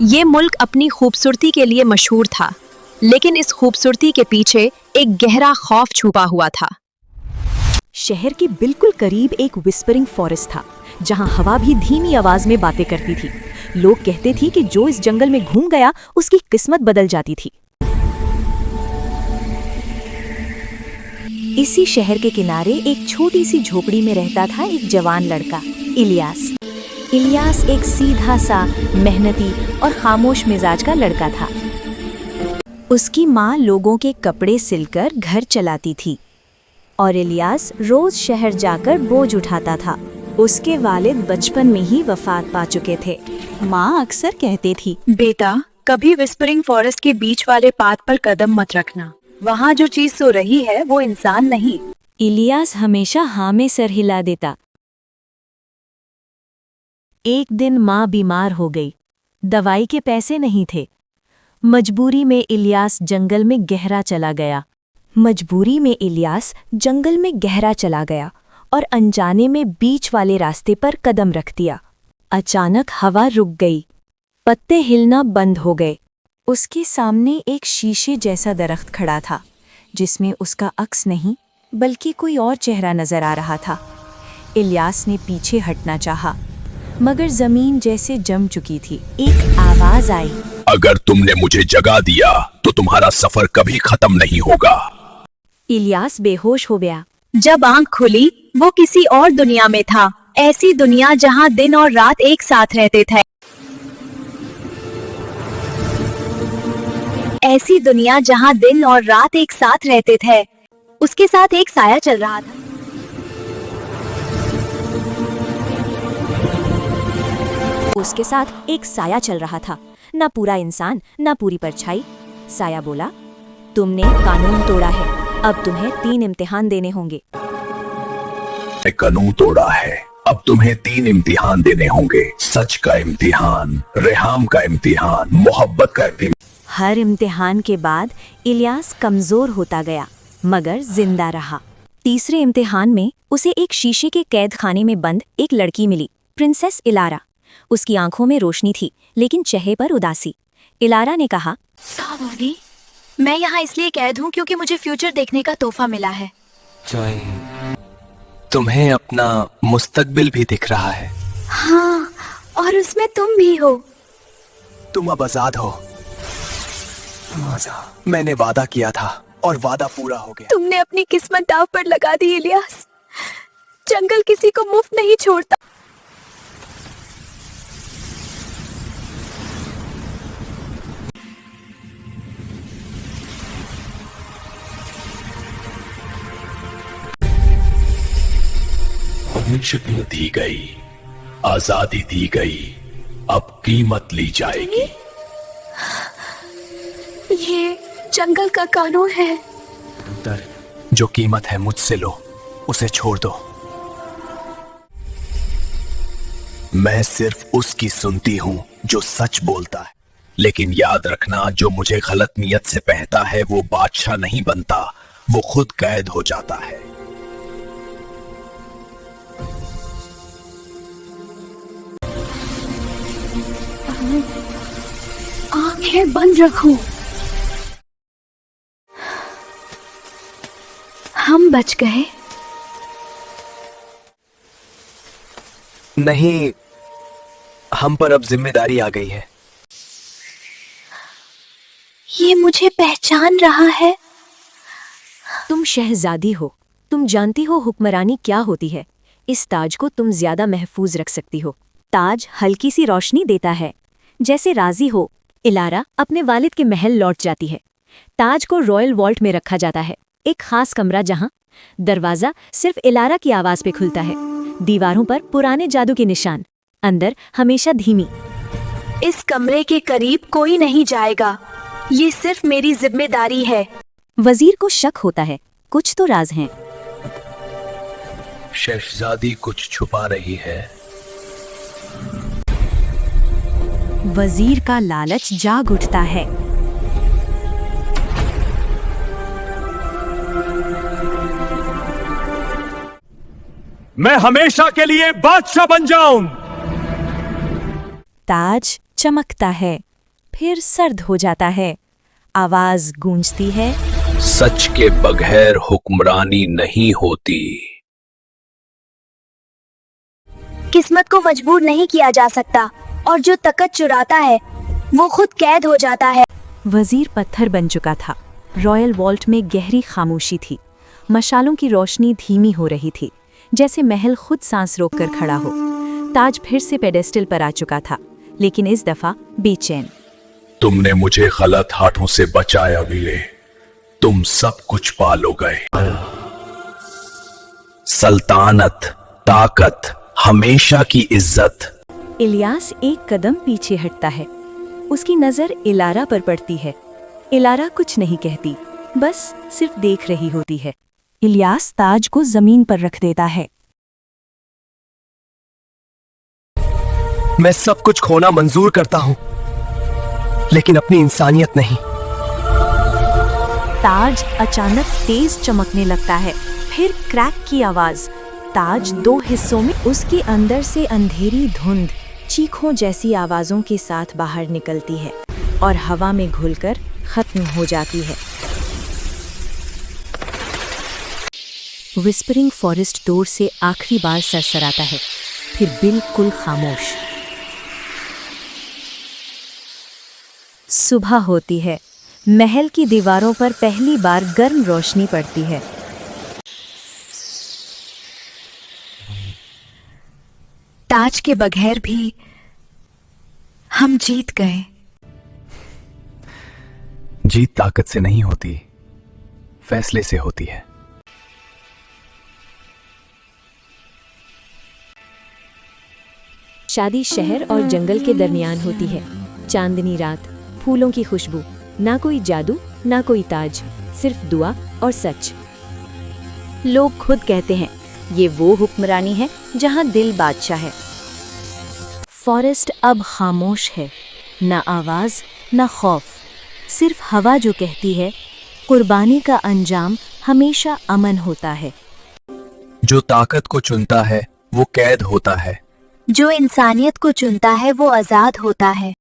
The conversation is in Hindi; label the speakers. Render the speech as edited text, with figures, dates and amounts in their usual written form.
Speaker 1: ये मुल्क अपनी खूबसूरती के लिए मशहूर था, लेकिन इस खूबसूरती के पीछे एक गहरा खौफ छुपा हुआ था।
Speaker 2: शहर के बिल्कुल करीब एक विस्परिंग फॉरेस्ट था, जहां हवा भी धीमी आवाज में बातें करती थी। लोग कहते थे कि जो इस जंगल में घूम गया उसकी किस्मत बदल जाती थी। इसी शहर के किनारे एक छोटी सी झोपड़ी में रहता था एक जवान लड़का, इलियास। इलियास एक सीधा सा, मेहनती और खामोश मिजाज का लड़का था। उसकी माँ लोगों के कपड़े सिलकर घर चलाती थी और इलियास रोज शहर जाकर बोझ उठाता था। उसके वालिद बचपन में ही वफात पा चुके थे। माँ अक्सर कहती थी,
Speaker 1: बेटा, कभी विस्परिंग फॉरेस्ट के बीच वाले पाथ पर कदम मत रखना। वहाँ जो चीज सो रही है वो इंसान नहीं।
Speaker 2: इलियास हमेशा हाँ में सर हिला देता। एक दिन माँ बीमार हो गई। दवाई के पैसे नहीं थे। मजबूरी में इलियास जंगल में गहरा चला गया और अनजाने में बीच वाले रास्ते पर कदम रख दिया। अचानक हवा रुक गई, पत्ते हिलना बंद हो गए। उसके सामने एक शीशे जैसा दरख्त खड़ा था, जिसमें उसका अक्स नहीं बल्कि कोई और चेहरा नजर आ रहा था। इलियास ने पीछे हटना चाहा, मगर जमीन जैसे जम चुकी थी। एक आवाज आई,
Speaker 3: अगर तुमने मुझे जगा दिया तो तुम्हारा सफर कभी खत्म नहीं होगा।
Speaker 2: इलियास बेहोश हो गया।
Speaker 1: जब आंख खुली वो किसी और दुनिया में था, ऐसी दुनिया जहाँ दिन और रात एक साथ रहते थे। ऐसी दुनिया जहाँ दिन और रात एक साथ रहते थे। उसके साथ एक साया चल रहा था।
Speaker 2: उसके साथ एक साया चल रहा था, ना पूरा इंसान ना पूरी परछाई। साया बोला, तुमने कानून तोड़ा है, अब तुम्हें 3 इम्तिहान देने होंगे।
Speaker 3: कानून तोड़ा है, अब तुम्हें 3 इम्तिहान देने होंगे। सच का इम्तिहान, रेहाम का इम्तिहान, मोहब्बत का इम्तिहान।
Speaker 2: हर इम्तिहान के बाद इलियास कमजोर होता गया, मगर जिंदा रहा। तीसरे इम्तिहान में उसे एक शीशे के कैद खाने में बंद एक लड़की मिली, प्रिंसेस इलारा। उसकी आंखों में रोशनी थी, लेकिन चेहरे पर उदासी। इलारा ने कहा,
Speaker 1: सॉरी, मैं यहाँ इसलिए कैद हूँ क्योंकि मुझे फ्यूचर देखने का तोहफा मिला है।
Speaker 4: तुम्हें अपना मुस्तकबिल भी दिख रहा है।
Speaker 1: हाँ, और उसमें तुम भी हो।
Speaker 4: तुम अब आजाद हो। मैंने वादा किया था और वादा पूरा हो गया।
Speaker 1: तुमने अपनी किस्मत दांव पर लगा दी इलियास। जंगल किसी को मुफ्त नहीं छोड़ता।
Speaker 3: शक्ल दी गई, आजादी दी गई, अब कीमत ली जाएगी।
Speaker 1: ये जंगल का कानून है।
Speaker 4: पुत्र, जो कीमत है मुझसे लो, उसे छोड़ दो। मैं सिर्फ उसकी सुनती हूं जो सच बोलता है, लेकिन याद रखना, जो मुझे गलत नियत से पहता है वो बादशाह नहीं बनता, वो खुद कैद हो जाता है।
Speaker 1: आंखें बंद रखो। हम बच गए।
Speaker 4: नहीं, हम पर अब जिम्मेदारी आ गई है।
Speaker 1: ये मुझे पहचान रहा है।
Speaker 2: तुम शहजादी हो, तुम जानती हो हुक्मरानी क्या होती है। इस ताज को तुम ज्यादा महफूज रख सकती हो। ताज हल्की सी रोशनी देता है। जैसे राजी हो, इलारा अपने वालिद के महल लौट जाती है। ताज को रॉयल वॉल्ट में रखा जाता है, एक खास कमरा जहां दरवाजा सिर्फ इलारा की आवाज पे खुलता है। दीवारों पर पुराने जादू के निशान, अंदर हमेशा धीमी।
Speaker 1: इस कमरे के करीब कोई नहीं जाएगा, ये सिर्फ मेरी जिम्मेदारी है।
Speaker 2: वजीर को शक होता है, कुछ तो राज हैं।
Speaker 3: शहजादी कुछ छुपा रही है।
Speaker 2: वजीर का लालच जाग उठता है।
Speaker 5: मैं हमेशा के लिए बादशाह बन जाऊं।
Speaker 2: ताज चमकता है, फिर सर्द हो जाता है। आवाज गूंजती है,
Speaker 4: सच के बगैर हुक्मरानी नहीं होती।
Speaker 1: किस्मत को मजबूर नहीं किया जा सकता और जो तकत चुराता है वो खुद कैद हो जाता है।
Speaker 2: वजीर पत्थर बन चुका था। रॉयल वॉल्ट में गहरी खामोशी थी। मशालों की रोशनी धीमी हो रही थी, जैसे महल खुद सांस रोककर खड़ा हो। ताज फिर से पेडेस्टल पर आ चुका था, लेकिन इस दफा बेचैन।
Speaker 3: तुमने मुझे गलत हाथों से बचाया विले, तुम सब कुछ पालो गए।
Speaker 4: सल्तानत, ताकत, हमेशा की इज्जत।
Speaker 2: इलियास एक कदम पीछे हटता है। उसकी नजर इलारा पर पड़ती है। इलारा कुछ नहीं कहती, बस सिर्फ देख रही होती है। इलियास ताज को जमीन पर रख देता है।
Speaker 6: मैं सब कुछ खोना मंजूर करता हूं, लेकिन अपनी इंसानियत नहीं।
Speaker 2: ताज अचानक तेज चमकने लगता है, फिर क्रैक की आवाज। ताज दो हिस्सों में, उसके अंदर से अंधेरी धुंध चीखों जैसी आवाजों के साथ बाहर निकलती है और हवा में घुलकर खत्म हो जाती है। विस्परिंग फॉरेस्ट दूर से आखिरी बार सरसराता है, फिर बिल्कुल खामोश। सुबह होती है। महल की दीवारों पर पहली बार गर्म रोशनी पड़ती है।
Speaker 1: ताज के बगैर भी हम जीत गए।
Speaker 4: जीत ताकत से नहीं होती, फैसले से होती है।
Speaker 2: शादी शहर और जंगल के दरमियान होती है। चांदनी रात, फूलों की खुशबू, ना कोई जादू ना कोई ताज, सिर्फ दुआ और सच। लोग खुद कहते हैं ये वो हुक्मरानी है जहां दिल बादशाह है। फॉरेस्ट अब खामोश है, ना आवाज ना खौफ, सिर्फ हवा जो कहती है कुर्बानी का अंजाम हमेशा अमन होता है।
Speaker 4: जो ताकत को चुनता है वो कैद होता है।
Speaker 1: जो इंसानियत को चुनता है वो आजाद होता है।